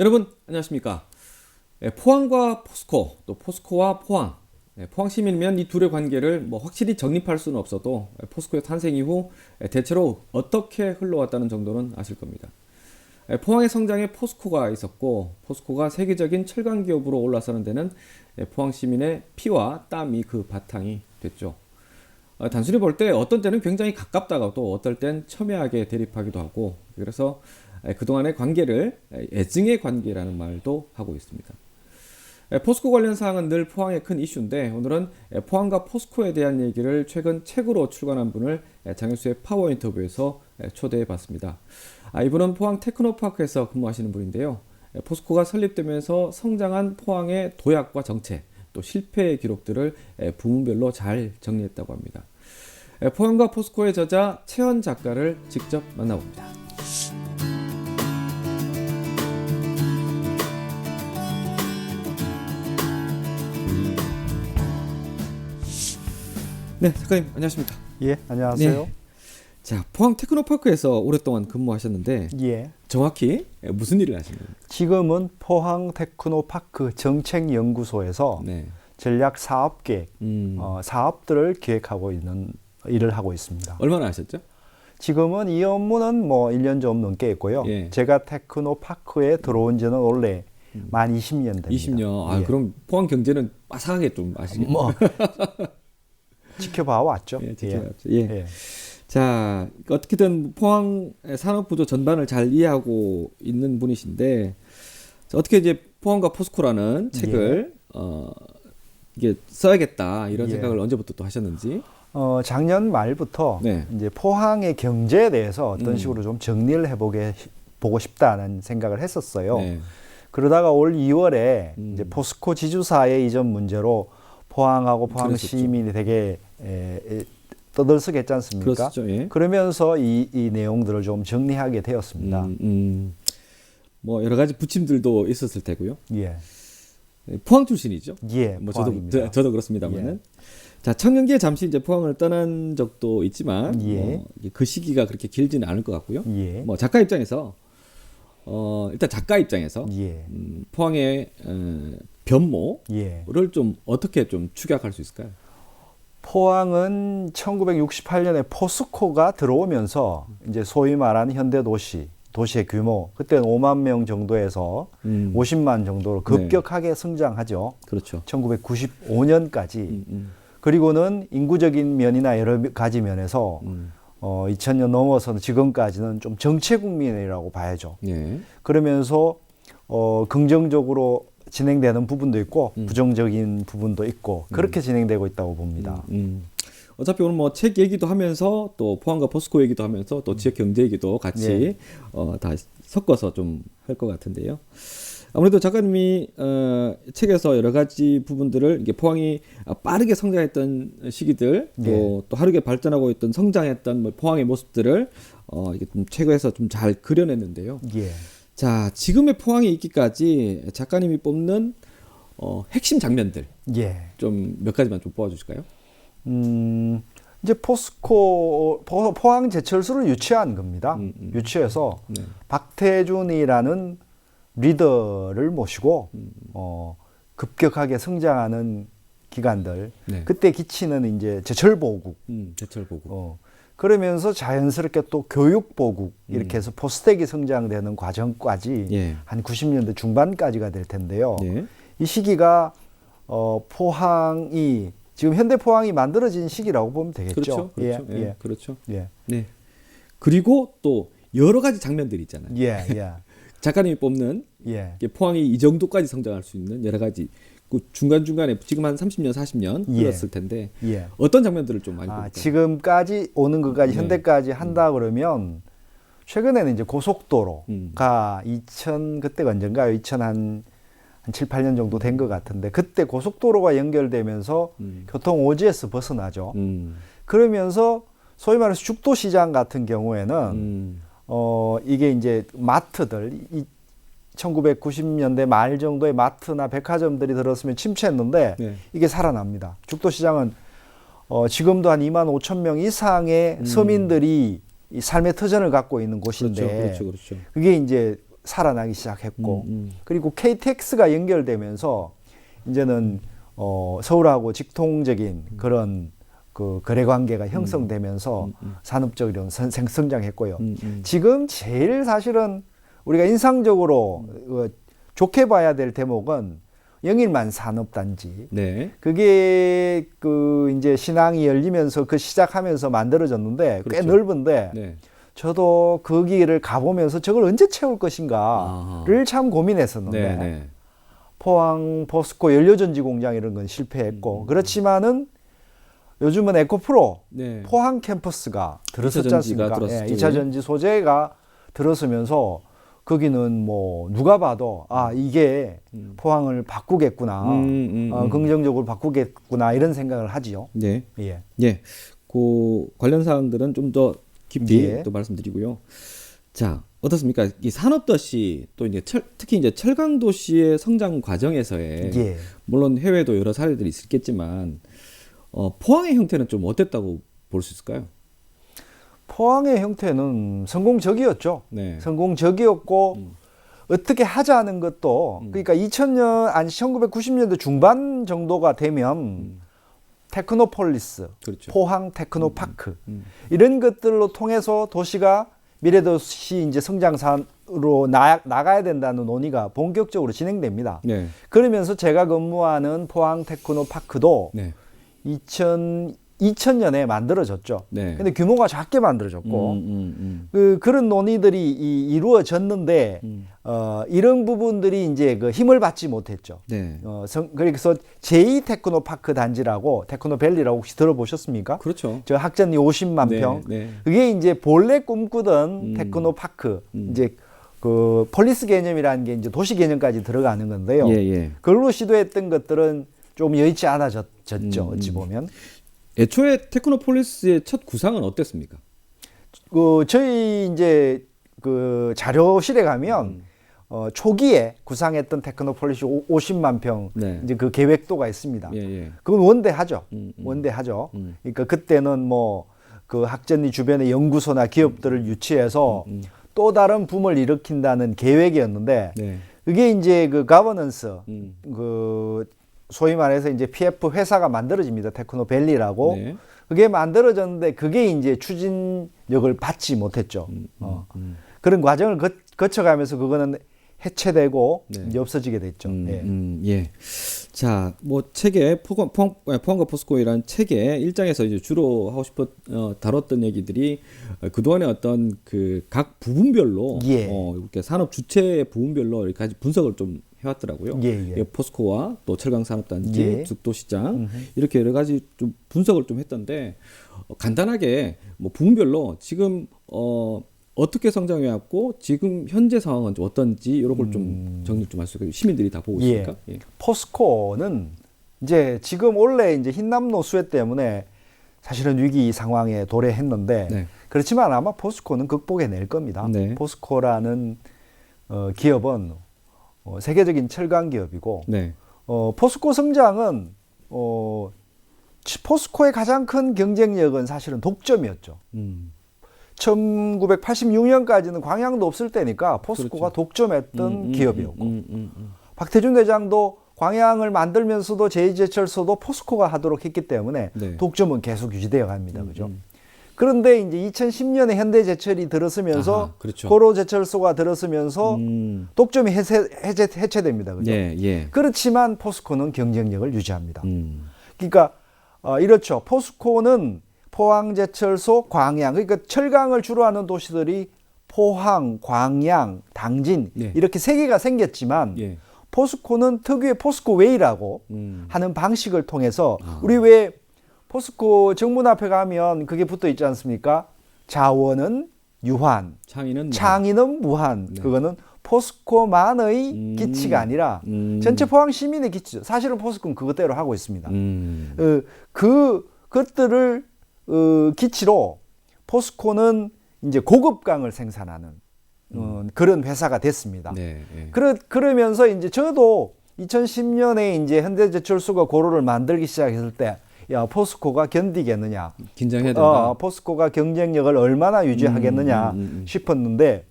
여러분 안녕하십니까. 포항과 포스코, 또 포스코와 포항, 포항 시민이면 이 둘의 관계를 확실히 정립할 수는 없어도 포스코의 탄생 이후 대체로 어떻게 흘러왔다는 정도는 아실 겁니다. 포항의 성장에 포스코가 있었고, 포스코가 세계적인 철강 기업으로 올라서는 데는 포항 시민의 피와 땀이 그 바탕이 됐죠. 단순히 볼 때 어떤 때는 굉장히 가깝다가 또 어떨 땐 첨예하게 대립하기도 하고, 그래서 그동안의 관계를 애증의 관계라는 말도 하고 있습니다. 포스코 관련 사항은 늘 포항의 큰 이슈인데, 오늘은 포항과 포스코에 대한 얘기를 최근 책으로 출간한 분을 장혁수의 파워 인터뷰에서 초대해 봤습니다. 이분은 포항 테크노파크에서 근무하시는 분인데요. 포스코가 설립되면서 성장한 포항의 도약과 정체, 또 실패의 기록들을 부문별로 잘 정리했다고 합니다. 포항과 포스코의 저자 채연 작가를 직접 만나봅니다. 네, 작가님 안녕하십니까? 예, 안녕하세요. 네. 자, 포항 테크노파크에서 오랫동안 근무하셨는데, 예, 정확히 무슨 일을 하시는 거예요? 지금은 포항 테크노파크 정책연구소에서 네. 전략 사업계획, 사업들을 기획하고 있는 일을 하고 있습니다. 얼마나 하셨죠? 지금은 이 업무는 1년 좀 넘게 했고요. 예. 제가 테크노파크에 들어온 지는 원래 만 20년 됩니다. 20년. 예. 그럼 포항 경제는 빠삭하게 좀 아시겠네요. 지켜봐 왔죠. 예, 지켜봤죠. 예. 자, 어떻게든 포항 산업구조 전반을 잘 이해하고 있는 분이신데, 자, 어떻게 이제 포항과 포스코라는 책을 이게 써야겠다 이런 생각을 언제부터 또 하셨는지? 작년 말부터 네. 이제 포항의 경제에 대해서 어떤 식으로 좀 정리를 보고 싶다는 생각을 했었어요. 네. 그러다가 올 2월에 이제 포스코 지주사의 이전 문제로 포항하고 포항 그랬었죠. 시민이 되게 떠들썩했지 않습니까? 그렇죠. 예. 그러면서 이 내용들을 좀 정리하게 되었습니다. 여러 가지 부침들도 있었을 테고요. 예, 포항 출신이죠. 예, 포항입니다. 저도 그렇습니다만은. 예. 자, 청년기에 잠시 이제 포항을 떠난 적도 있지만, 예. 그 시기가 그렇게 길지는 않을 것 같고요. 예, 작가 입장에서, 일단 작가 입장에서, 예, 포항의 변모를 예. 좀 어떻게 좀 축약할 수 있을까요? 포항은 1968년에 포스코가 들어오면서 이제 소위 말하는 현대 도시의 규모, 그때는 5만 명 정도에서 50만 정도로 급격하게 성장하죠. 그렇죠. 1995년까지. 그리고는 인구적인 면이나 여러 가지 면에서 2000년 넘어서는 지금까지는 좀 정체국민이라고 봐야죠. 예. 그러면서 긍정적으로 진행되는 부분도 있고 부정적인 부분도 있고 그렇게 진행되고 있다고 봅니다. 어차피 오늘 책 얘기도 하면서 또 포항과 포스코 얘기도 하면서 또 지역 경제 얘기도 같이 다 섞어서 좀 할 것 같은데요. 아무래도 작가님이 책에서 여러 가지 부분들을 이게 포항이 빠르게 성장했던 시기들, 또 하루게 발전하고 있던 성장했던 포항의 모습들을 이게 좀 책에서 좀 잘 그려냈는데요. 예. 자, 지금의 포항에 있기까지 작가님이 뽑는 핵심 장면들 예. 좀 몇 가지만 좀 뽑아주실까요? 이제 포항 제철소를 유치한 겁니다. 유치해서 박태준이라는 리더를 모시고 급격하게 성장하는 기관들, 그때 기치는 이제 제철보국, 제철보국. 그러면서 자연스럽게 또 교육보국 이렇게 해서 포스텍이 성장되는 과정까지 한 90년대 중반까지가 될 텐데요. 이 시기가 포항이 지금 현대 포항이 만들어진 시기라고 보면 되겠죠. 그렇죠. 그렇죠. 예. 네. 그리고 또 여러 가지 장면들이 있잖아요. 예. 작가님이 뽑는 포항이 이 정도까지 성장할 수 있는 여러 가지 그 중간중간에 지금 한 30년, 40년 흘렀을 텐데 어떤 장면들을 좀 많이 볼까요? 지금까지 오는 것까지 현대까지 한다 그러면 최근에는 이제 고속도로가 그때가 언젠가요? 2000한 7, 8년 정도 된 것 같은데 그때 고속도로가 연결되면서 교통 오지에서 벗어나죠. 그러면서 소위 말해서 죽도시장 같은 경우에는 이게 이제 마트들 1990년대 말 정도의 마트나 백화점들이 들었으면 침체했는데 이게 살아납니다. 죽도시장은 지금도 한 2만 5천 명 이상의 서민들이 이 삶의 터전을 갖고 있는 곳인데 그렇죠. 그게 이제 살아나기 시작했고 그리고 KTX가 연결되면서 이제는 서울하고 직통적인 그런 그 거래 관계가 형성되면서 산업적으로 성장했고요. 지금 제일 사실은 우리가 인상적으로 좋게 봐야 될 대목은 영일만 산업단지. 네. 그게 그 이제 신항이 열리면서 그 시작하면서 만들어졌는데 꽤 그렇죠. 넓은데 네. 저도 거기를 가보면서 저걸 언제 채울 것인가를 참 고민했었는데 네. 포항 포스코 연료전지 공장 이런 건 실패했고 그렇지만은 요즘은 에코프로 네. 포항 캠퍼스가 들어섰지 2차 전지가 않습니까? 들어섰죠. 2차 전지 소재가 들어서면서 거기는 뭐 누가 봐도 이게 포항을 바꾸겠구나, 긍정적으로 바꾸겠구나 이런 생각을 하지요. 네. 예. 예. 그 관련 사항들은 좀 더 깊이 예. 또 말씀드리고요. 자, 어떻습니까? 이 산업도시 또 이제 특히 이제 철강 도시의 성장 과정에서의 예. 물론 해외도 여러 사례들이 있겠지만 포항의 형태는 좀 어땠다고 볼 수 있을까요? 포항의 형태는 성공적이었죠. 네. 성공적이었고 어떻게 하자는 것도 그러니까 1990년대 중반 정도가 되면 테크노폴리스, 그렇죠. 포항 테크노파크 이런 것들로 통해서 도시가 미래도시 이제 성장산으로 나가야 된다는 논의가 본격적으로 진행됩니다. 네. 그러면서 제가 근무하는 포항 테크노파크도 네. 2000년에 만들어졌죠. 네. 근데 규모가 작게 만들어졌고 음. 그런 논의들이 이루어졌는데 이런 부분들이 이제 그 힘을 받지 못했죠. 네. 그래서 제2 테크노파크 단지라고 테크노밸리라고 혹시 들어보셨습니까? 그렇죠. 저 학전이 50만 네, 평. 네. 그게 이제 본래 꿈꾸던 테크노파크 이제 그 폴리스 개념이라는 게 이제 도시 개념까지 들어가는 건데요. 예. 그걸로 시도했던 것들은 좀 여의치 않아졌죠. 어찌 보면. 애초에 테크노폴리스의 첫 구상은 어땠습니까? 저희 이제 그 자료실에 가면 초기에 구상했던 테크노폴리스 50만 평 네. 이제 그 계획도가 있습니다. 예. 그건 원대하죠. 원대하죠. 그러니까 그때는 뭐 그 학전리 주변의 연구소나 기업들을 유치해서 또 다른 붐을 일으킨다는 계획이었는데 네. 그게 이제 그 가버넌스 그 소위 말해서 이제 PF 회사가 만들어집니다. 테크노밸리라고. 네. 그게 만들어졌는데 그게 이제 추진력을 받지 못했죠. 그런 과정을 거쳐가면서 그거는 해체되고 네. 이제 없어지게 됐죠. 예. 자, 뭐 책에 포항과 포스코이라는 책의 일장에서 이제 주로 하고 싶어 다뤘던 얘기들이 그동안의 어떤 그 각 부분별로 예. 이렇게 산업 주체 부분별로 이렇게 분석을 좀 해왔더라고요. 예. 포스코와 또 철강산업단지, 예. 죽도시장 이렇게 여러 가지 좀 분석을 좀 했던데 간단하게 뭐 부분별로 지금 어떻게 성장해왔고 지금 현재 상황은 좀 어떤지 이런 걸 좀 정리 좀 할 수 있을까요? 시민들이 다 보고 있으니까. 예. 포스코는 이제 지금 원래 이제 흰남노 수혜 때문에 사실은 위기 상황에 도래했는데 네. 그렇지만 아마 포스코는 극복해낼 겁니다. 네. 포스코라는 기업은 세계적인 철강 기업이고 네. 포스코 성장은 포스코의 가장 큰 경쟁력은 사실은 독점이었죠. 1986년까지는 광양도 없을 때니까 포스코가 그렇죠. 독점했던 기업이었고 박태준 대장도 광양을 만들면서도 제2제철소도 포스코가 하도록 했기 때문에 네. 독점은 계속 유지되어 갑니다. 그죠? 그런데 이제 2010년에 현대제철이 들어서면서 그렇죠. 고로제철소가 들어서면서 독점이 해체됩니다. 그죠? 예. 그렇지만 포스코는 경쟁력을 유지합니다. 그러니까 이렇죠. 포스코는 포항제철소, 광양, 그러니까 철강을 주로 하는 도시들이 포항, 광양, 당진 네. 이렇게 세 개가 생겼지만 예. 포스코는 특유의 포스코 웨이라고 하는 방식을 통해서 아. 우리 왜 포스코 정문 앞에 가면 그게 붙어 있지 않습니까? 자원은 유한, 창의는 무한. 네. 그거는 포스코만의 기치가 아니라 전체 포항 시민의 기치죠. 사실은 포스코는 그것대로 하고 있습니다. 그것들을 기치로 포스코는 이제 고급강을 생산하는 그런 회사가 됐습니다. 네. 그러면서 이제 저도 2010년에 이제 현대제철소가 고로를 만들기 시작했을 때, 야, 포스코가 견디겠느냐, 긴장해야 된다. 포스코가 경쟁력을 얼마나 유지하겠느냐 싶었는데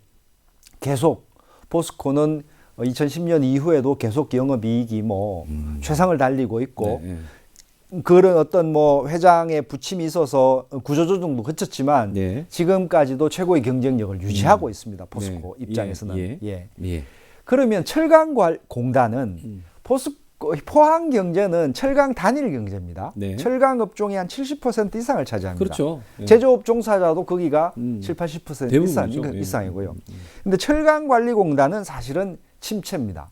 계속 포스코는 2010년 이후에도 계속 영업이익이 뭐 최상을 달리고 있고 네, 그런 어떤 뭐 회장의 부침이 있어서 구조조정도 거쳤지만 네. 지금까지도 최고의 경쟁력을 유지하고 있습니다. 포스코 네. 입장에서는. 예. 예. 예. 그러면 철강공단은 포항 경제는 철강 단일 경제입니다. 네. 철강 업종이 한 70% 이상을 차지합니다. 그렇죠. 예. 제조업 종사자도 거기가 7, 80% 대부분이죠. 예. 이상이고요. 근데 철강관리공단은 사실은 침체입니다.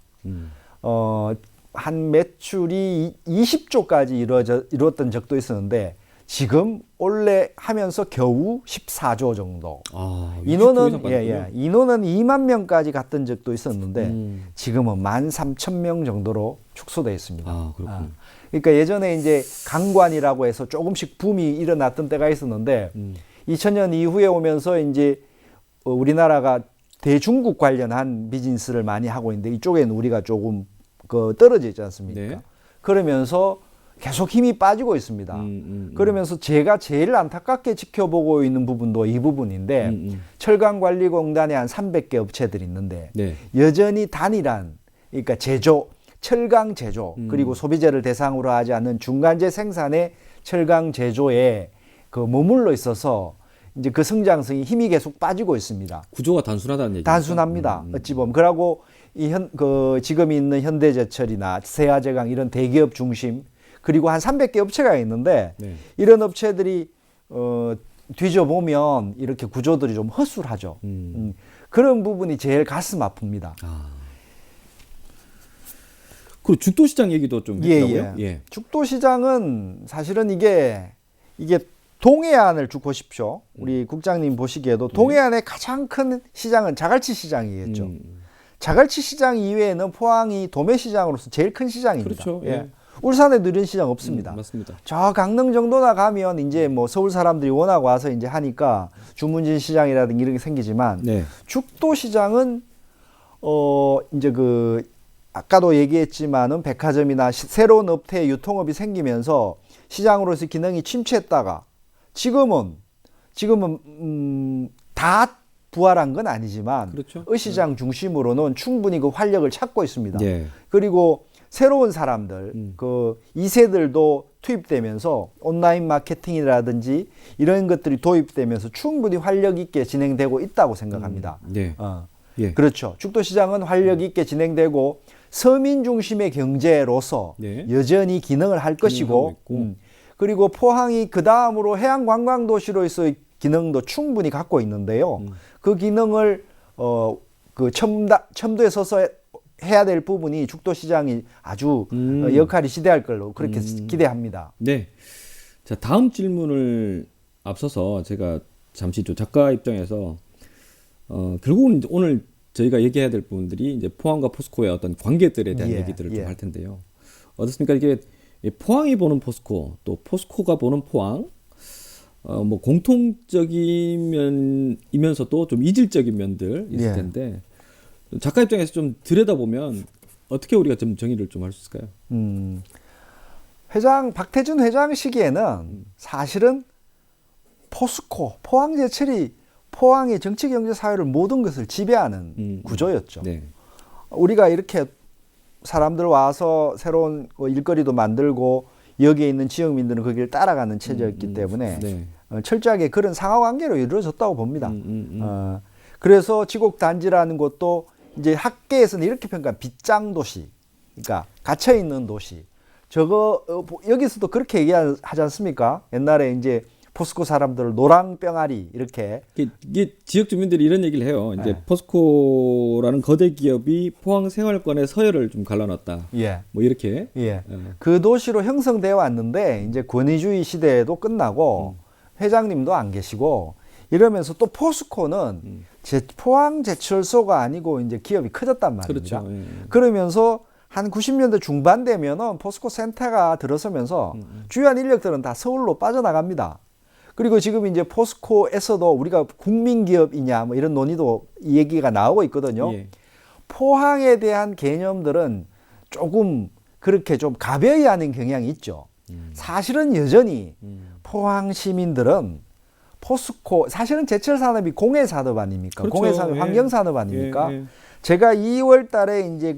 한 매출이 20조까지 이루었던 적도 있었는데 지금 올해 하면서 겨우 14조 정도. 아, 인원은 인원은 2만 명까지 갔던 적도 있었는데 지금은 13,000명 정도로 축소되어 있습니다. 아, 그렇군요. 그러니까 예전에 이제 강관이라고 해서 조금씩 붐이 일어났던 때가 있었는데 2000년 이후에 오면서 이제 우리나라가 대중국 관련한 비즈니스를 많이 하고 있는데 이쪽에는 우리가 조금 떨어져 있지 않습니까? 네. 그러면서 계속 힘이 빠지고 있습니다. 그러면서 제가 제일 안타깝게 지켜보고 있는 부분도 이 부분인데 철강관리공단에 한 300개 업체들이 있는데 네. 여전히 단일한 그러니까 제조, 철강 제조 그리고 소비재를 대상으로 하지 않는 중간재 생산의 철강 제조에 머물러 있어서 이제 그 성장성이 힘이 계속 빠지고 있습니다. 구조가 단순하다는 얘기죠. 단순합니다. 어찌 보면. 그러고 지금 있는 현대제철이나 세아제강 이런 대기업 중심 그리고 한 300개 업체가 있는데 네. 이런 업체들이 뒤져보면 이렇게 구조들이 좀 허술하죠. 그런 부분이 제일 가슴 아픕니다. 그리고 죽도시장 얘기도 좀 했더라고요. 예. 죽도시장은 사실은 이게 동해안을 쭉 보십시오. 우리 국장님 보시기에도 동해안의 가장 큰 시장은 자갈치 시장이겠죠. 자갈치 시장 이외에는 포항이 도매시장으로서 제일 큰 시장입니다. 그렇죠. 예. 울산에 느린 시장 없습니다. 맞습니다. 저 강릉 정도나 가면 이제 뭐 서울 사람들이 워낙 와서 이제 하니까 주문진 시장이라든지 이런 게 생기지만 네. 죽도 시장은 이제 아까도 얘기했지만은 백화점이나 새로운 업태의 유통업이 생기면서 시장으로서 기능이 침체했다가 지금은 다 부활한 건 아니지만 그렇죠. 의시장 중심으로는 충분히 그 활력을 찾고 있습니다. 예. 그리고 새로운 사람들, 2세들도 투입되면서 온라인 마케팅이라든지 이런 것들이 도입되면서 충분히 활력 있게 진행되고 있다고 생각합니다. 네. 예. 그렇죠. 죽도시장은 활력 있게 진행되고 서민 중심의 경제로서 네. 여전히 기능을 할 것이고 그리고 포항이 그 다음으로 해양 관광 도시로서의 기능도 충분히 갖고 있는데요. 그 기능을 첨도에 서서 해야 될 부분이 죽도시장이 아주 역할이 지대할 걸로 그렇게 기대합니다. 네. 자, 다음 질문을 앞서서 제가 잠시 좀 작가 입장에서 결국은 오늘 저희가 얘기해야 될 부분들이 이제 포항과 포스코의 어떤 관계들에 대한 얘기들을 좀 할 텐데요. 어떻습니까? 이게 포항이 보는 포스코, 또 포스코가 보는 포항, 뭐 공통적인 면이면서도 좀 이질적인 면들 있을 텐데 작가 입장에서 좀 들여다보면 어떻게 우리가 좀 정의를 좀 할 수 있을까요? 박태준 회장 시기에는 사실은 포스코, 포항제철이 포항의 정치, 경제, 사회를 모든 것을 지배하는 구조였죠. 네. 우리가 이렇게 사람들 와서 새로운 일거리도 만들고 여기에 있는 지역민들은 거기를 따라가는 체제였기 때문에 네. 철저하게 그런 상하관계로 이루어졌다고 봅니다. 그래서 지곡단지라는 것도 이제 학계에서는 이렇게 평가한 빗장도시, 그러니까 갇혀있는 도시. 여기서도 그렇게 얘기하지 않습니까? 옛날에 이제 포스코 사람들을 노랑병아리 이렇게. 이게 지역 주민들이 이런 얘기를 해요. 이제 포스코라는 거대 기업이 포항 생활권의 서열을 좀 갈라놨다. 예. 뭐 이렇게. 예. 그 도시로 형성되어 왔는데 이제 권위주의 시대도 끝나고 회장님도 안 계시고 이러면서 또 포스코는 포항 제철소가 아니고 이제 기업이 커졌단 말입니다. 그렇죠. 예. 그러면서 한 90년대 중반 되면은 포스코 센터가 들어서면서 주요한 인력들은 다 서울로 빠져나갑니다. 그리고 지금 이제 포스코에서도 우리가 국민기업이냐 뭐 이런 논의도 얘기가 나오고 있거든요. 예. 포항에 대한 개념들은 조금 그렇게 좀 가벼이 하는 경향이 있죠. 사실은 여전히 포항 시민들은 포스코, 사실은 제철 산업이 공해 산업 아닙니까? 그렇죠. 공해 산업, 예. 환경 산업 아닙니까? 예. 제가 2월 달에 이제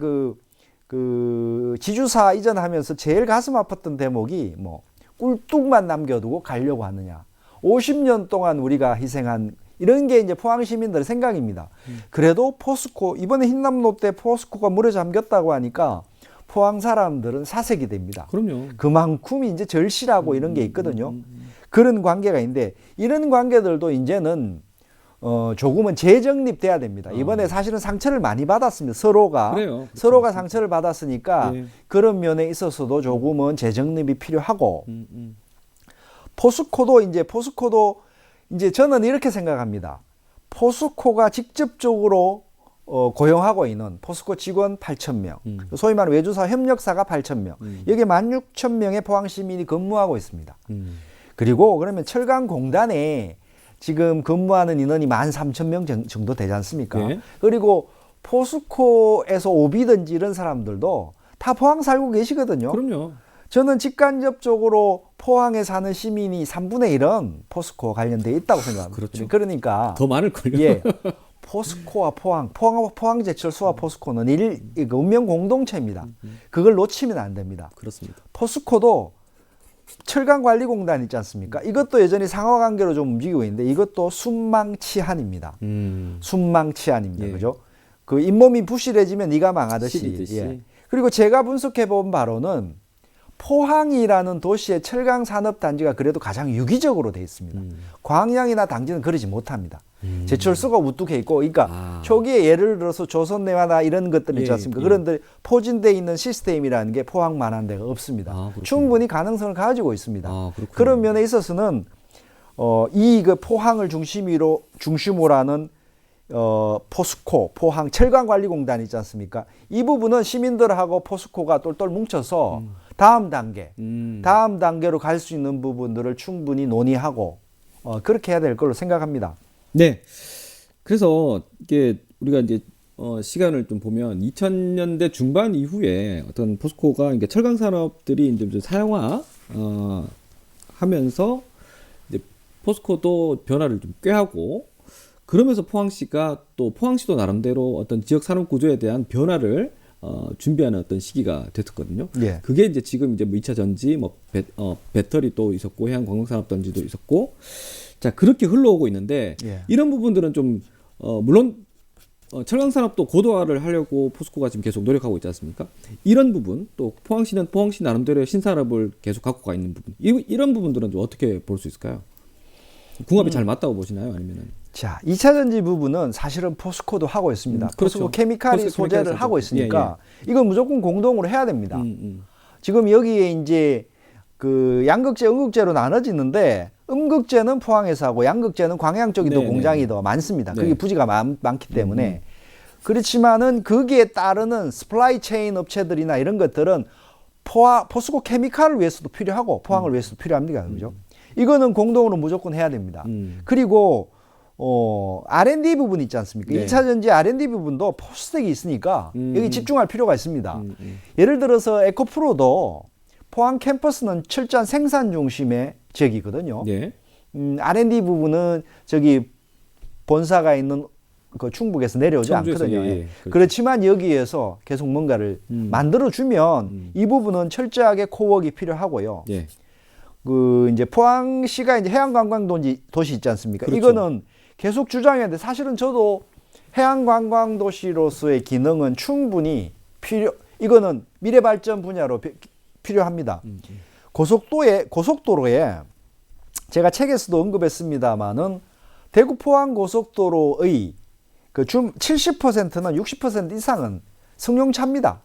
지주사 이전하면서 제일 가슴 아팠던 대목이 뭐 꿀뚝만 남겨두고 가려고 하느냐. 50년 동안 우리가 희생한 이런 게 이제 포항 시민들의 생각입니다. 그래도 포스코 이번에 흰남노 때 포스코가 물에 잠겼다고 하니까 포항 사람들은 사색이 됩니다. 그럼요. 그만큼 이제 절실하고 이런 게 있거든요. 그런 관계가 있는데 이런 관계들도 이제는 조금은 재정립돼야 됩니다. 이번에 사실은 상처를 많이 받았습니다. 서로가 그래요. 서로가 상처를 받았으니까 예. 그런 면에 있어서도 조금은 재정립이 필요하고 포스코도 이제 저는 이렇게 생각합니다. 포스코가 직접적으로 고용하고 있는 포스코 직원 8,000명, 소위 말하는 외주사 협력사가 8,000명, 여기 16,000명의 포항 시민이 근무하고 있습니다. 그리고 그러면 철강공단에 지금 근무하는 인원이 13,000명 정도 되지 않습니까? 네. 그리고 포스코에서 오비든지 이런 사람들도 다 포항 살고 계시거든요. 그럼요. 저는 직간접적으로 포항에 사는 시민이 3분의 1은 포스코 관련돼 있다고 생각합니다. 그렇죠. 그러니까 더 많을걸요. 예, 포스코와 포항제철소와 포스코는 운명 공동체입니다. 그걸 놓치면 안 됩니다. 그렇습니다. 포스코도 철강관리공단 있지 않습니까? 이것도 여전히 상하관계로 좀 움직이고 있는데 이것도 순망치한입니다. 순망치한입니다. 예. 그죠? 그 잇몸이 부실해지면 네가 망하듯이. 시리듯이. 예. 그리고 제가 분석해 본 바로는 포항이라는 도시의 철강산업단지가 그래도 가장 유기적으로 돼 있습니다. 광양이나 당진은 그러지 못합니다. 제철소가 우뚝해 있고, 그러니까 초기에 예를 들어서 조선내화나 이런 것들 있지 않습니까? 그런데 포진되어 있는 시스템이라는 게 포항만한 데가 없습니다. 충분히 가능성을 가지고 있습니다. 그런 면에 있어서는 그 포항을 중심으로 하는 포스코, 포항 철강관리공단 있지 않습니까? 이 부분은 시민들하고 포스코가 똘똘 뭉쳐서 다음 단계로 갈 수 있는 부분들을 충분히 논의하고 그렇게 해야 될 걸로 생각합니다. 네. 그래서 이게 우리가 이제 시간을 좀 보면 2000년대 중반 이후에 어떤 포스코가 이게 철강 산업들이 이제 좀 사용화 하면서 이제 포스코도 변화를 좀 꾀하고 그러면서 포항시도 나름대로 어떤 지역 산업 구조에 대한 변화를 준비하는 어떤 시기가 됐었거든요. 예. 그게 이제 지금 이제 뭐 2차 전지, 배터리도 있었고, 해양 관광산업단지도 있었고, 자, 그렇게 흘러오고 있는데, 예. 이런 부분들은 좀, 물론, 철강산업도 고도화를 하려고 포스코가 지금 계속 노력하고 있지 않습니까? 이런 부분, 또 포항시는 포항시 나름대로의 신산업을 계속 갖고 가 있는 부분, 이런 부분들은 좀 어떻게 볼 수 있을까요? 궁합이 잘 맞다고 보시나요? 아니면은? 자, 2차 전지 부분은 사실은 포스코도 하고 있습니다. 그렇죠. 포스코 케미칼이 포스코 소재를 케미칼 하고 소재. 있으니까 이건 무조건 공동으로 해야 됩니다. 지금 여기에 이제 그 양극재, 음극재로 나눠지는데 음극재는 포항에서 하고 양극재는 광양 쪽이 더 공장이 더 많습니다. 그게 부지가 많기 때문에. 그렇지만은 거기에 따르는 스플라이 체인 업체들이나 이런 것들은 포스코 케미칼을 위해서도 필요하고 포항을 위해서도 필요합니다. 그죠? 이거는 공동으로 무조건 해야 됩니다. 그리고 R&D 부분 있지 않습니까? 네. 2차 전지 R&D 부분도 포스텍이 있으니까 여기 집중할 필요가 있습니다. 예를 들어서 에코프로도 포항 캠퍼스는 철저한 생산 중심의 지역이거든요. 네. R&D 부분은 저기 본사가 있는 그 충북에서 내려오지 청주에서, 않거든요. 예, 그렇죠. 그렇지만 여기에서 계속 뭔가를 만들어주면 이 부분은 철저하게 코워크가 필요하고요. 예. 그 이제 포항시가 이제 해양관광 도시 있지 않습니까? 그렇죠. 이거는 계속 주장해야 돼. 사실은 저도 해양관광 도시로서의 기능은 충분히 이거는 미래 발전 분야로 필요합니다. 고속도로에 제가 책에서도 언급했습니다만은 대구 포항 고속도로의 그 70%는 60% 이상은 승용차입니다.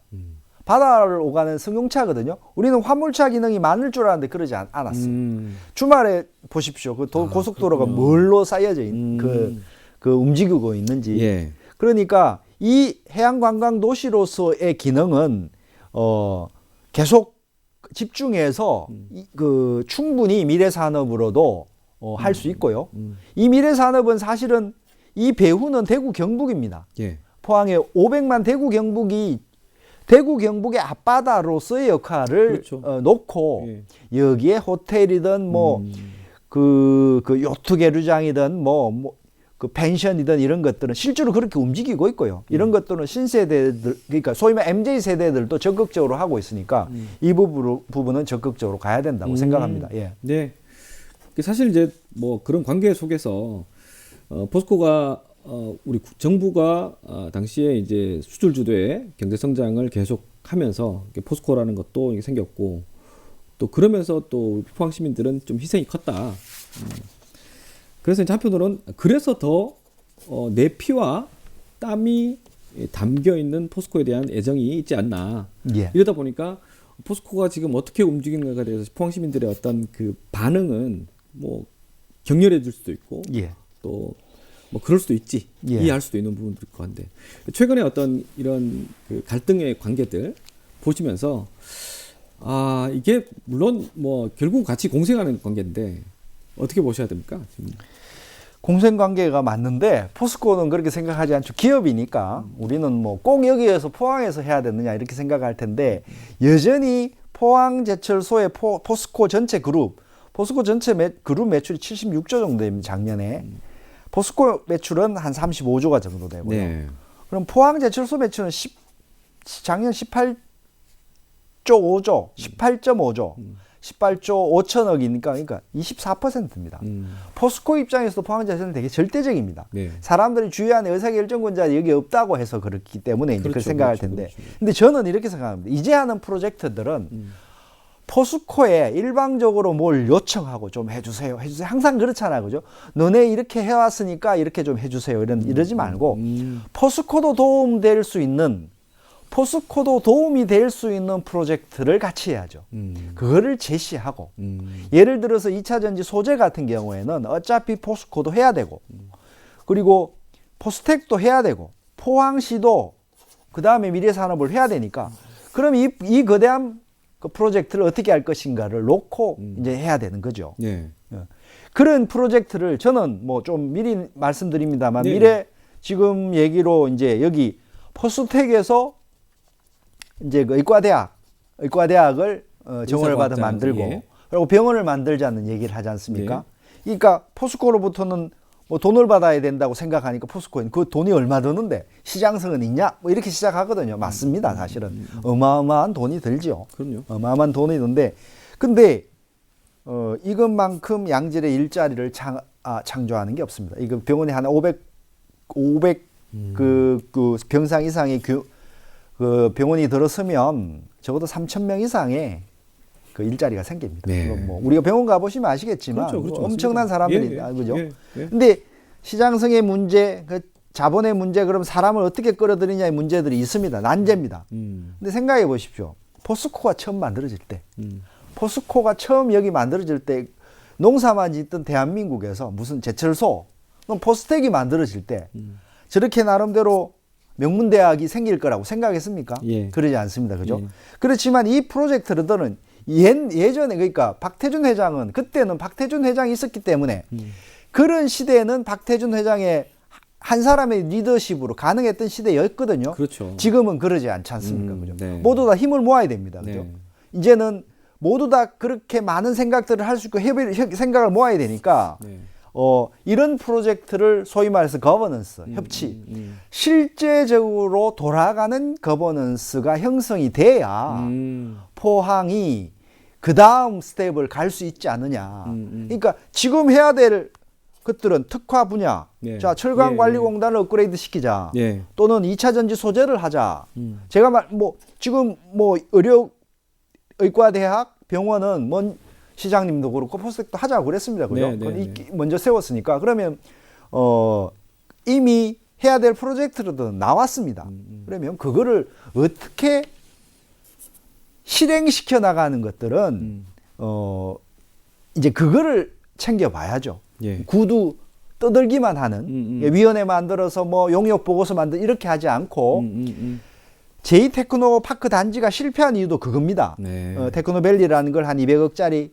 바다를 오가는 승용차거든요. 우리는 화물차 기능이 많을 줄 알았는데 그러지 않았어요. 주말에 보십시오. 그 고속도로가 그렇군요. 뭘로 쌓여져 있는 그 움직이고 있는지. 예. 그러니까 이 해양관광 도시로서의 기능은 계속 집중해서 그 충분히 미래 산업으로도 할 수 있고요. 이 미래 산업은 사실은 이 배후는 대구 경북입니다. 예. 포항에 500만 대구 경북의 앞바다로서의 역할을 그렇죠. 놓고 예. 여기에 호텔이든 그 요트 계류장이든 그 펜션이든 이런 것들은 실제로 그렇게 움직이고 있고요. 이런 것들은 신세대들, 그러니까 소위 말 MZ 세대들도 적극적으로 하고 있으니까 이 부분은 적극적으로 가야 된다고 생각합니다. 예. 네. 사실 이제 뭐 그런 관계 속에서 포스코가 우리 정부가 당시에 이제 수출 주도의 경제 성장을 계속하면서 포스코라는 것도 이게 생겼고 또 그러면서 또 포항 시민들은 좀 희생이 컸다. 그래서 이제 한편으로는 그래서 더 내 피와 땀이 담겨 있는 포스코에 대한 애정이 있지 않나. 예. 이러다 보니까 포스코가 지금 어떻게 움직이는가에 대해서 포항 시민들의 어떤 그 반응은 뭐 격렬해질 수도 있고 예. 또 뭐 그럴 수도 있지. 예. 이해할 수도 있는 부분들일 것 같은데 최근에 어떤 이런 그 갈등의 관계들 보시면서 이게 물론 뭐 결국 같이 공생하는 관계인데 어떻게 보셔야 됩니까? 지금. 공생관계가 맞는데 포스코는 그렇게 생각하지 않죠. 기업이니까 우리는 뭐 꼭 여기에서 포항에서 해야 되느냐 이렇게 생각할 텐데 여전히 포항제철소의 포스코 전체 그룹, 포스코 전체 그룹 매출이 76조 정도 됩니다. 작년에. 포스코 매출은 한 35조가 정도 되고요. 네. 그럼 포항제철소 매출은 작년 18조 5조, 18.5조, 18조 5천억이니까 그러니까 24%입니다. 포스코 입장에서도 포항제철소는 되게 절대적입니다. 네. 사람들이 주요한 의사결정권자들이 여기 없다고 해서 그렇기 때문에 이제 그렇게 생각할 텐데. 근데 저는 이렇게 생각합니다. 이제 하는 프로젝트들은 포스코에 일방적으로 뭘 요청하고 좀 해주세요. 항상 그렇잖아요. 그죠? 너네 이렇게 해왔으니까 이렇게 좀 해주세요. 이러지 말고 포스코도 도움이 될 수 있는 프로젝트를 같이 해야죠. 그거를 제시하고 예를 들어서 2차 전지 소재 같은 경우에는 어차피 포스코도 해야 되고 그리고 포스텍도 해야 되고 포항시도 그 다음에 미래산업을 해야 되니까 그럼 이 거대한 그 프로젝트를 어떻게 할 것인가를 놓고 이제 해야 되는 거죠. 네. 그런 프로젝트를 저는 뭐 좀 미리 말씀드립니다만 네. 미래 지금 얘기로 이제 여기 포스텍에서 이제 그 의과대학을 정원을 받아 만들고 예. 그리고 병원을 만들자는 얘기를 하지 않습니까? 그러니까 포스코로부터는 뭐 돈을 받아야 된다고 생각하니까 포스코는 그 돈이 얼마 드는데 시장성은 있냐? 뭐 이렇게 시작하거든요. 맞습니다. 사실은 어마어마한 돈이 들죠. 그럼요. 어마어마한 돈이 드는데 근데 이것만큼 양질의 일자리를 창조하는 게 없습니다. 이거 병원에 한 500 그 병상 이상의 그 병원이 들어서면 적어도 3,000명 이상의 그 일자리가 생깁니다. 네. 뭐 우리가 병원 가보시면 아시겠지만 그렇죠, 엄청난 사람들이 그죠? 예. 근데 시장성의 문제, 그 자본의 문제, 그럼 사람을 어떻게 끌어들이냐의 문제들이 있습니다. 난제입니다. 근데 생각해 보십시오. 포스코가 처음 만들어질 때, 포스코가 처음 여기 만들어질 때 농사만 짓던 대한민국에서 무슨 제철소, 그럼 포스텍이 만들어질 때 저렇게 나름대로 명문대학이 생길 거라고 생각했습니까? 예. 그러지 않습니다. 그죠? 예. 그렇지만 이 프로젝트들은 예전에 그러니까 박태준 회장은 그때는 박태준 회장이 있었기 때문에 그런 시대에는 박태준 회장의 한 사람의 리더십으로 가능했던 시대였거든요. 그렇죠. 지금은 그러지 않지 않습니까? 그죠? 네. 모두 다 힘을 모아야 됩니다. 그죠? 네. 이제는 모두 다 그렇게 많은 생각들을 할 수 있고 생각을 모아야 되니까 네. 이런 프로젝트를 소위 말해서 거버넌스, 협치, 실제적으로 돌아가는 거버넌스가 형성이 돼야 포항이 그 다음 스텝을 갈 수 있지 않느냐. 그러니까 지금 해야 될 것들은 특화 분야, 네. 자 철강관리공단을 업그레이드 시키자, 예. 또는 2차 전지 소재를 하자. 제가 지금 의과대학, 병원은 시장님도 그렇고 포스텍도 하자고 그랬습니다. 그죠? 먼저 세웠으니까. 그러면 이미 해야 될 프로젝트도 나왔습니다. 그러면 그거를 어떻게 실행시켜 나가는 것들은 이제 그거를 챙겨봐야죠. 예. 구두 떠들기만 하는 위원회 만들어서 뭐 용역 보고서 만들 이렇게 하지 않고 제2테크노파크 단지가 실패한 이유도 그겁니다. 네. 테크노밸리라는 걸 한 200억짜리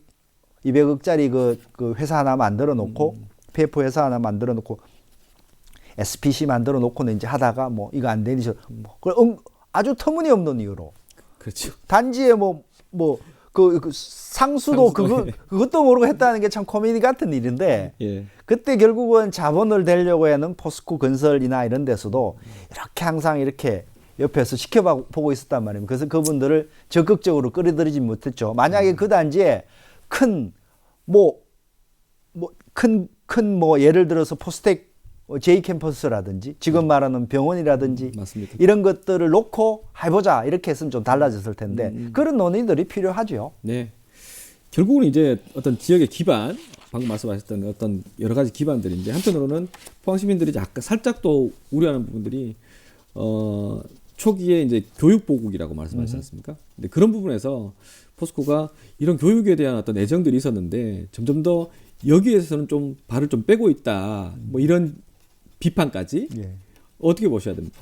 그 회사 하나 만들어 놓고 PF 회사 하나 만들어 놓고 SPC 만들어 놓고는 이제 하다가 뭐 이거 안 되니 아주 터무니없는 이유로 그렇죠. 단지에 그 상수도 그것도 모르고 했다는 게 참 코미디 같은 일인데 예. 그때 결국은 자본을 대려고 하는 포스코 건설이나 이런 데서도 이렇게 항상 이렇게 옆에서 지켜보고 있었단 말입니다. 그래서 그분들을 적극적으로 끌어들이지 못했죠. 만약에 그 단지에 큰 예를 들어서 포스텍 J 캠퍼스라든지 지금 말하는 병원이라든지 맞습니다. 이런 것들을 놓고 해보자 이렇게 했으면 좀 달라졌을 텐데 그런 논의들이 필요하죠. 네. 결국은 이제 어떤 지역의 기반, 방금 말씀하셨던 어떤 여러 가지 기반들인데 한편으로는 포항 시민들이 약간 살짝 또 우려하는 부분들이 초기에 이제 교육 보국이라고 말씀하셨지 않습니까? 근데 그런 부분에서 포스코가 이런 교육에 대한 어떤 애정들이 있었는데 점점 더 여기에서는 좀 발을 좀 빼고 있다. 뭐 이런 비판까지 예. 어떻게 보셔야 됩니까?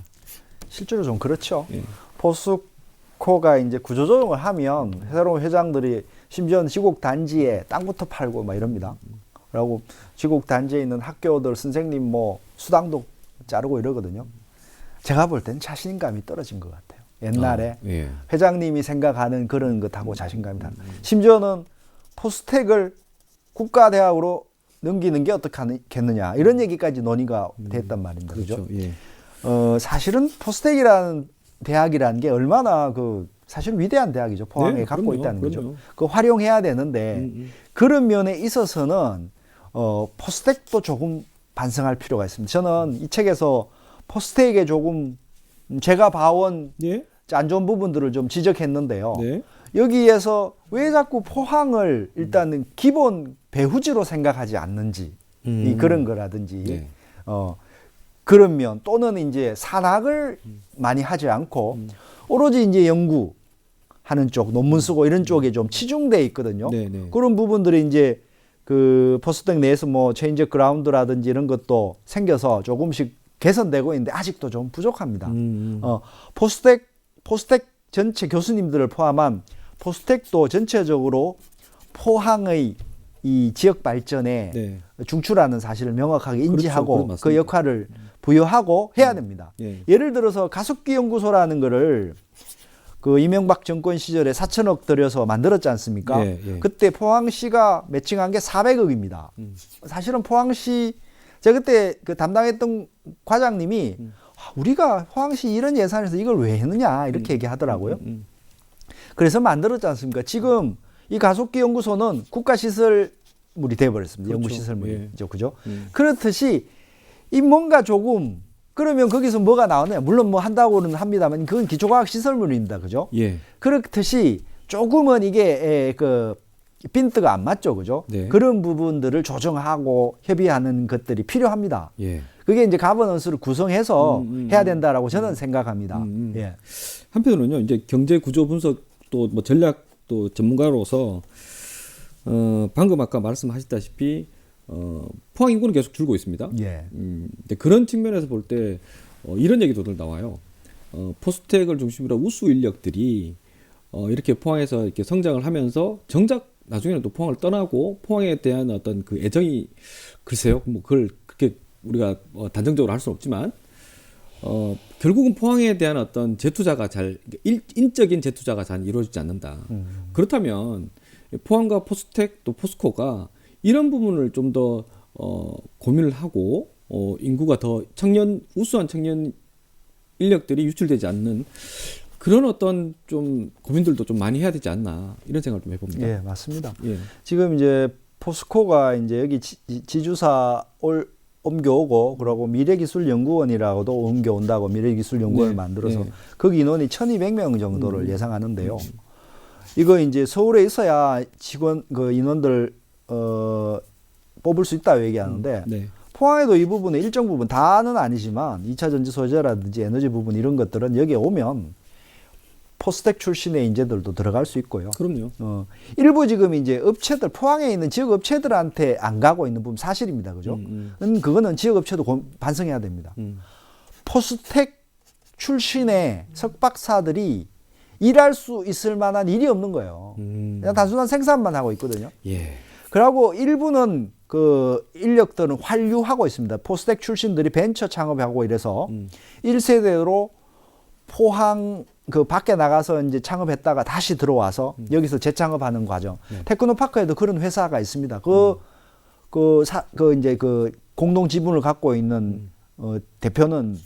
실제로 좀 그렇죠. 예. 포스코가 이제 구조조정을 하면 새로운 회장들이 심지어는 지곡 단지에 땅부터 팔고 막 이럽니다. 그리고 지곡 단지에 있는 학교들 선생님 뭐 수당도 자르고 이러거든요. 제가 볼 때는 자신감이 떨어진 것 같아요. 옛날에 예. 회장님이 생각하는 그런 것하고 자신감이 다. 심지어는 포스텍을 국가대학으로 넘기는 게 어떻겠느냐 이런 얘기까지 논의가 됐단 말입니다. 그렇죠. 그죠? 예. 사실은 포스텍이라는 대학이라는 게 얼마나 사실 위대한 대학이죠. 포항에 네, 갖고 그럼요, 있다는 그럼요. 거죠. 그 활용해야 되는데 그런 면에 있어서는 포스텍도 조금 반성할 필요가 있습니다. 저는 이 책에서 포스텍에 조금 제가 봐온 예? 안 좋은 부분들을 좀 지적했는데요. 네. 여기에서 왜 자꾸 포항을 일단은 기본 배후지로 생각하지 않는지 그런 거라든지 네. 그런 면 또는 이제 산학을 많이 하지 않고 오로지 이제 연구하는 쪽 논문 쓰고 이런 쪽에 좀 치중돼 있거든요. 네, 네. 그런 부분들이 이제 그 포스텍 내에서 뭐 체인지 그라운드라든지 이런 것도 생겨서 조금씩 개선되고 있는데 아직도 좀 부족합니다. 포스텍 전체 교수님들을 포함한 포스텍도 전체적으로 포항의 이 지역 발전에 네. 중추라는 사실을 명확하게 인지하고 그렇죠. 그 역할을 부여하고 해야 됩니다. 예. 예를 들어서 가습기 연구소라는 거를 그 이명박 정권 시절에 4천억 들여서 만들었지 않습니까? 예, 예. 그때 포항시가 매칭한 게 400억입니다. 사실은 포항시 제가 그때 그 담당했던 과장님이 우리가 포항시 이런 예산에서 이걸 왜 했느냐 이렇게 얘기하더라고요. 그래서 만들었지 않습니까? 지금 이 가속기 연구소는 국가시설물이 돼버렸습니다. 그렇죠. 연구시설물이죠. 그죠? 그렇듯이 이 뭔가 조금 그러면 거기서 뭐가 나오냐? 물론 뭐 한다고는 합니다만 그건 기초과학 시설물입니다. 그죠? 예. 그렇듯이 조금은 이게 그 핀트가 안 맞죠. 그죠? 네. 그런 부분들을 조정하고 협의하는 것들이 필요합니다. 예. 그게 이제 가버넌스를 구성해서 해야 된다라고 저는 생각합니다. 예. 한편으로는요, 이제 경제 구조 분석도 뭐 전략도 전문가로서 방금 아까 말씀하셨다시피 포항 인구는 계속 줄고 있습니다. 예. 근데 그런 측면에서 볼 때 이런 얘기도 나와요. 포스텍을 중심으로 우수 인력들이 이렇게 포항에서 이렇게 성장을 하면서 정작 나중에는 또 포항을 떠나고 포항에 대한 어떤 그 애정이 글쎄요, 뭐 그걸 그렇게 우리가 단정적으로 할 수는 없지만 결국은 포항에 대한 어떤 재투자가 인적인 재투자가 잘 이루어지지 않는다. 그렇다면 포항과 포스텍 또 포스코가 이런 부분을 좀 더 고민을 하고 인구가 더 우수한 청년 인력들이 유출되지 않는 그런 어떤 좀 고민들도 좀 많이 해야 되지 않나 이런 생각을 좀 해봅니다. 예, 맞습니다. 예. 지금 이제 포스코가 이제 여기 지주사 옮겨오고 그러고 미래기술연구원이라고도 옮겨온다고 미래기술연구원을 네, 만들어서 네. 거기 인원이 1,200명 정도를 예상하는데요. 이거 이제 서울에 있어야 직원 그 인원들 뽑을 수 있다고 얘기하는데 네. 포항에도 이 부분에 일정 부분 다는 아니지만 2차 전지 소재라든지 에너지 부분 이런 것들은 여기에 오면 포스텍 출신의 인재들도 들어갈 수 있고요. 그럼요. 일부 지금 이제 업체들 포항에 있는 지역 업체들한테 안 가고 있는 부분 사실입니다. 그죠? 그거는 지역 업체도 반성해야 됩니다. 포스텍 출신의 석박사들이 일할 수 있을 만한 일이 없는 거예요. 그냥 단순한 생산만 하고 있거든요. 예. 그리고 일부는 그 인력들은 환류하고 있습니다. 포스텍 출신들이 벤처 창업하고 이래서 1세대로 포항 그 밖에 나가서 이제 창업했다가 다시 들어와서 여기서 재창업하는 과정. 테크노파크에도 그런 회사가 있습니다. 이제 그 공동 지분을 갖고 있는 대표는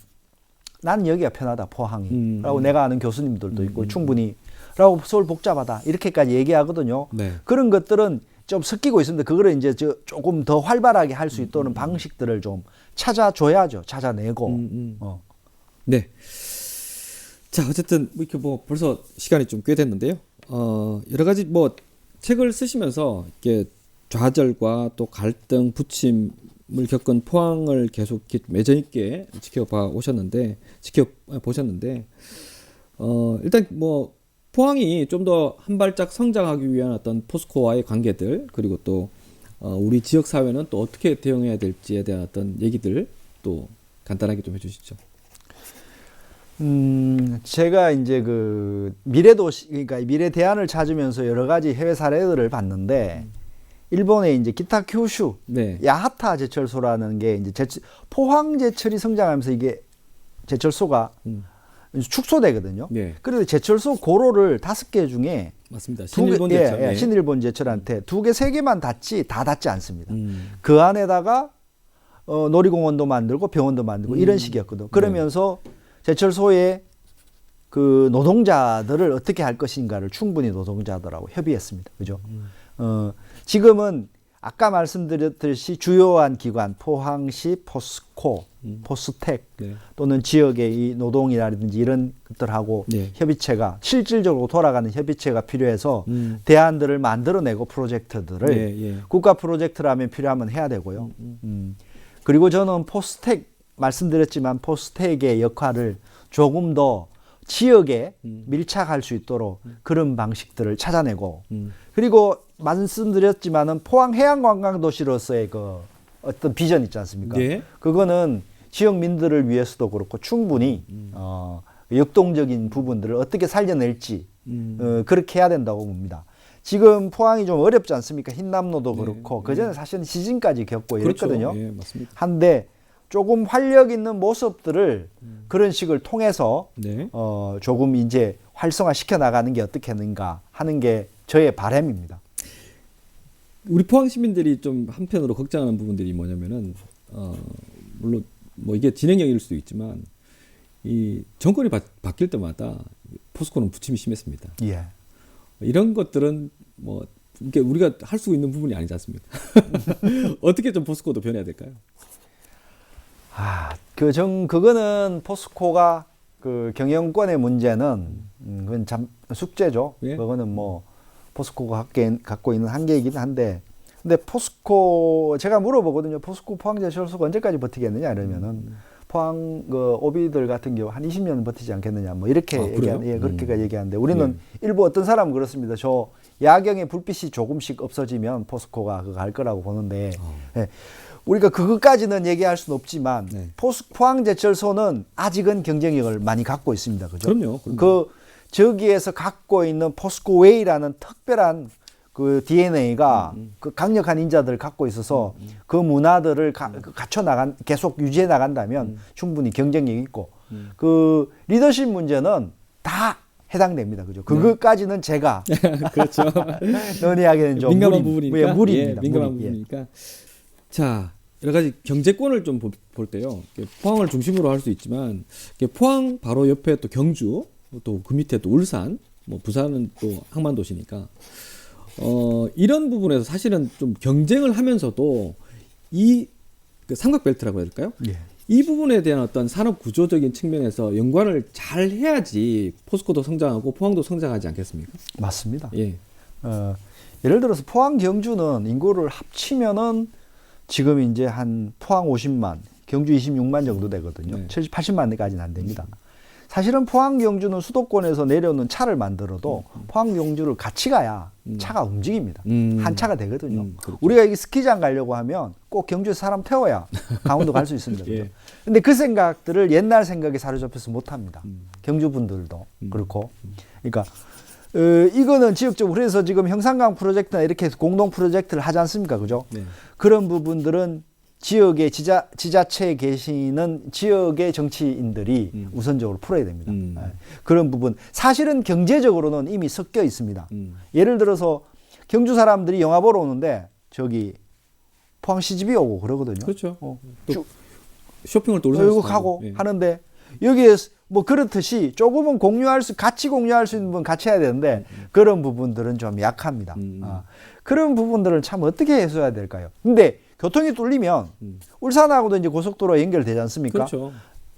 나는 여기가 편하다, 포항이라고 내가 아는 교수님들도 있고 충분히 라고 서울 복잡하다 이렇게까지 얘기하거든요. 네. 그런 것들은 좀 섞이고 있습니다. 그거를 이제 조금 더 활발하게 할 수 있도록 방식들을 좀 찾아줘야죠. 찾아내고. 네. 자, 어쨌든 이렇게 뭐 벌써 시간이 좀 꽤 됐는데요. 여러 가지 뭐 책을 쓰시면서 이렇게 좌절과 또 갈등, 부침을 겪은 포항을 계속 이렇게 매전 있게 지켜보셨는데, 일단 뭐 포항이 좀 더 한 발짝 성장하기 위한 어떤 포스코와의 관계들, 그리고 또 우리 지역 사회는 또 어떻게 대응해야 될지에 대한 어떤 얘기들 또 간단하게 좀 해주시죠. 제가 이제 그 미래도시, 그러니까 미래 대안을 찾으면서 여러 가지 해외 사례들을 봤는데, 일본의 이제 기타 큐슈, 네. 야하타 제철소라는 게 이제 포항 제철이 성장하면서 이게 제철소가 축소되거든요. 네. 그래서 제철소 고로를 5개 중에 맞습니다. 신일본 제철. 신일본 제철한테 2개, 3개만 닿지 다 닿지 않습니다. 그 안에다가 놀이공원도 만들고 병원도 만들고 이런 식이었거든요. 그러면서 제철소의 그 노동자들을 어떻게 할 것인가를 충분히 노동자들하고 협의했습니다. 그죠? 지금은 아까 말씀드렸듯이 주요한 기관, 포항시, 포스코, 포스텍 또는 지역의 이 노동이라든지 이런 것들하고 협의체가 실질적으로 돌아가는 협의체가 필요해서 대안들을 만들어내고 프로젝트들을 국가 프로젝트라면 필요하면 해야 되고요. 그리고 저는 포스텍 말씀드렸지만 포스텍의 역할을 조금 더 지역에 밀착할 수 있도록 그런 방식들을 찾아내고 그리고 말씀드렸지만은 포항 해양관광도시로서의 그 어떤 비전 있지 않습니까? 네. 그거는 지역민들을 위해서도 그렇고 충분히 역동적인 부분들을 어떻게 살려낼지 그렇게 해야 된다고 봅니다. 지금 포항이 좀 어렵지 않습니까? 흰남노도 그렇고 그전에 사실은 시즌까지 겪고 이랬거든요. 그렇죠. 예, 맞습니다. 한데 조금 활력 있는 모습들을 그런 식을 통해서 조금 이제 활성화시켜 나가는 게 어떻겠는가 하는 게 저의 바람입니다. 우리 포항 시민들이 좀 한편으로 걱정하는 부분들이 뭐냐면은 물론 뭐 이게 진행형일 수도 있지만 이 정권이 바뀔 때마다 포스코는 부침이 심했습니다. 예. 이런 것들은 뭐 이게 우리가 할 수 있는 부분이 아니지 않습니까? 어떻게 좀 포스코도 변해야 될까요? 그거는 포스코가 그 경영권의 문제는 그건 참 숙제죠. 예? 그거는 뭐 포스코가 갖고 있는 한계이긴 한데, 근데 포스코 제가 물어보거든요. 포스코 포항제철소가 언제까지 버티겠느냐 이러면은 포항 그 오비들 같은 경우 한 20년 버티지 않겠느냐 뭐 이렇게 그렇게까지 얘기하는데 우리는 일부 어떤 사람은 그렇습니다. 저 야경의 불빛이 조금씩 없어지면 포스코가 그거 할 거라고 보는데. 우리가 그것까지는 얘기할 수는 없지만 포항제철소는 아직은 경쟁력을 많이 갖고 있습니다. 그죠? 그럼요. 저기에서 갖고 있는 포스코 웨이라는 특별한 그 DNA가 그 강력한 인자들을 갖고 있어서 그 문화들을 계속 유지해 나간다면 충분히 경쟁력이 있고 그 리더십 문제는 다 해당됩니다. 그죠? 그것까지는 제가 그렇죠. 논의하기는 좀 민감한 부분이니까. 무리입니다. 민감한 부분이니까. 자, 여러 가지 경제권을 좀 볼 때요. 포항을 중심으로 할 수 있지만 포항 바로 옆에 또 경주, 또 그 밑에 또 울산, 뭐 부산은 또 항만도시니까 이런 부분에서 사실은 좀 경쟁을 하면서도 이 그 삼각벨트라고 해야 될까요? 이 부분에 대한 어떤 산업 구조적인 측면에서 연관을 잘 해야지 포스코도 성장하고 포항도 성장하지 않겠습니까? 맞습니다. 예를 들어서 포항 경주는 인구를 합치면은 지금 이제 한 포항 50만, 경주 26만 정도 되거든요. 70, 80만까지는 안 됩니다. 사실은 포항 경주는 수도권에서 내려오는 차를 만들어도 포항 경주를 같이 가야 차가 움직입니다. 한 차가 되거든요. 우리가 여기 스키장 가려고 하면 꼭 경주에서 사람 태워야 강원도 갈 수 있습니다. 근데 그 생각들을 옛날 생각에 사로잡혀서 못 합니다. 경주 분들도 그렇고. 그러니까 이거는 지역적으로 그래서 지금 형산강 프로젝트나 이렇게 공동 프로젝트를 하지 않습니까? 그죠? 그런 부분들은 지역의 지자체에 계시는 지역의 정치인들이 우선적으로 풀어야 됩니다. 예. 그런 부분 사실은 경제적으로는 이미 섞여 있습니다. 예를 들어서 경주 사람들이 영화 보러 오는데 저기 포항 시집이 오고 그러거든요. 그렇죠. 쭉 쇼핑을 또 끌고 가고 예. 하는데 여기에 뭐 그렇듯이 조금은 같이 공유할 수 있는 부분 같이 해야 되는데 그런 부분들은 좀 약합니다. 그런 부분들을 참 어떻게 해소해야 될까요? 근데 교통이 뚫리면 울산하고도 이제 고속도로 연결되지 않습니까? 그렇죠.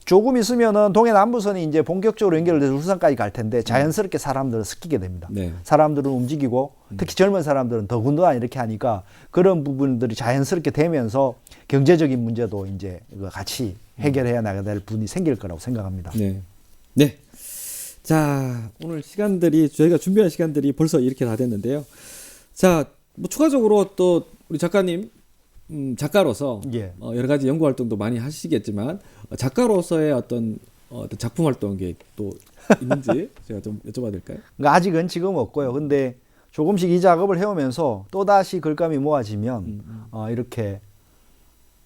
조금 있으면은 동해남부선이 이제 본격적으로 연결돼서 울산까지 갈 텐데 자연스럽게 사람들은 섞이게 됩니다. 네. 사람들은 움직이고 특히 젊은 사람들은 더군다나 이렇게 하니까 그런 부분들이 자연스럽게 되면서 경제적인 문제도 이제 같이 해결해야 나가야 될 부분이 생길 거라고 생각합니다. 네. 네. 자, 오늘 시간들이 저희가 준비한 시간들이 벌써 이렇게 다 됐는데요. 자, 뭐 추가적으로 또 우리 작가님 작가로서 예. 여러 가지 연구 활동도 많이 하시겠지만 작가로서의 어떤 작품 활동 계획도 있는지 제가 좀 여쭤봐도 될까요? 그러니까 아직은 지금 없고요. 근데 조금씩 이 작업을 해오면서 또다시 글감이 모아지면 이렇게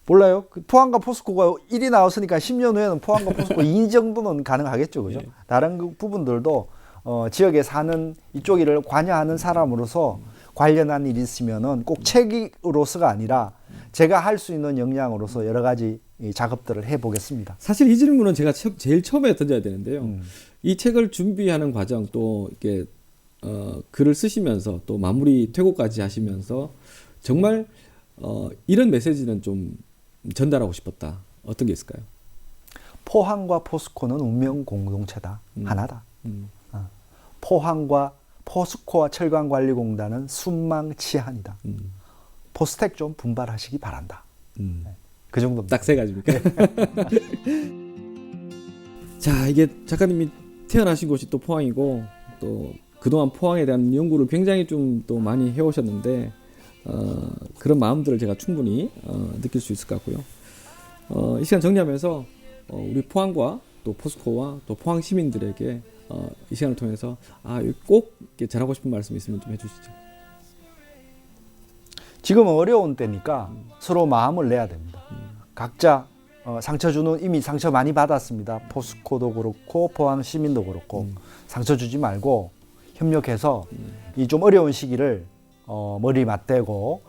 몰라요. 그 포항과 포스코가 1이 나왔으니까 10년 후에는 포항과 포스코 2 정도는 가능하겠죠. 그죠? 네. 다른 그 부분들도 지역에 사는 이쪽 일을 관여하는 사람으로서 관련한 일이 있으면은 꼭 책으로서가 아니라 제가 할 수 있는 역량으로서 여러 가지 이 작업들을 해보겠습니다. 사실 이 질문은 제가 제일 처음에 던져야 되는데요. 이 책을 준비하는 과정 또 이렇게 글을 쓰시면서 또 마무리 퇴고까지 하시면서 정말 이런 메시지는 좀 전달하고 싶었다. 어떤 게 있을까요? 포항과 포스코는 운명 공동체다. 하나다. 포항과 포스코와 철강관리공단은 순망치한이다. 포스텍 좀 분발하시기 바란다. 그 정도입니다. 딱 세 가지입니까? 자, 이게 작가님이 태어나신 곳이 또 포항이고 또 그동안 포항에 대한 연구를 굉장히 좀 또 많이 해오셨는데 그런 마음들을 제가 충분히 느낄 수 있을 것 같고요. 이 시간 정리하면서 우리 포항과 또 포스코와 또 포항 시민들에게 이 시간을 통해서 꼭 이렇게 전하고 싶은 말씀 있으면 좀 해주시죠. 지금은 어려운 때니까 서로 마음을 내야 됩니다. 각자 상처 주는 이미 상처 많이 받았습니다. 포스코도 그렇고 포항 시민도 그렇고 상처 주지 말고 협력해서 이 좀 어려운 시기를 머리 맞대고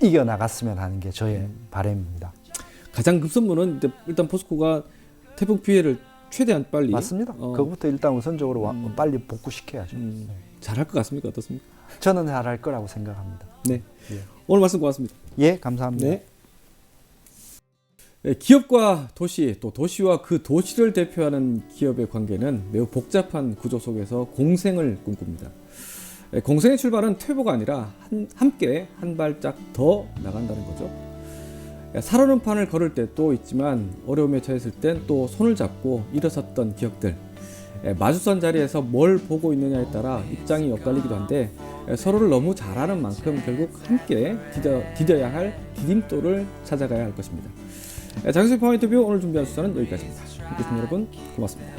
이겨 나갔으면 하는 게 저의 바람입니다. 가장 급선무는 일단 포스코가 태풍 피해를 최대한 빨리 맞습니다. 그것부터 일단 우선적으로 빨리 복구시켜야죠. 잘할 것 같습니까? 어떻습니까? 저는 잘할 거라고 생각합니다. 네. 예. 오늘 말씀 고맙습니다. 예, 감사합니다. 네. 네, 기업과 도시, 또 도시와 그 도시를 대표하는 기업의 관계는 매우 복잡한 구조 속에서 공생을 꿈꿉니다. 공생의 출발은 퇴보가 아니라 함께 한 발짝 더 나간다는 거죠. 살아오는 판을 걸을 때도 있지만 어려움에 처했을 땐 또 손을 잡고 일어섰던 기억들. 마주선 자리에서 뭘 보고 있느냐에 따라 입장이 엇갈리기도 한데 서로를 너무 잘 아는 만큼 결국 함께 디뎌야 할 디딤돌을 찾아가야 할 것입니다. 장수의 파워 인터뷰 오늘 준비한 수사는 여기까지입니다. 함께 해주신 여러분 고맙습니다.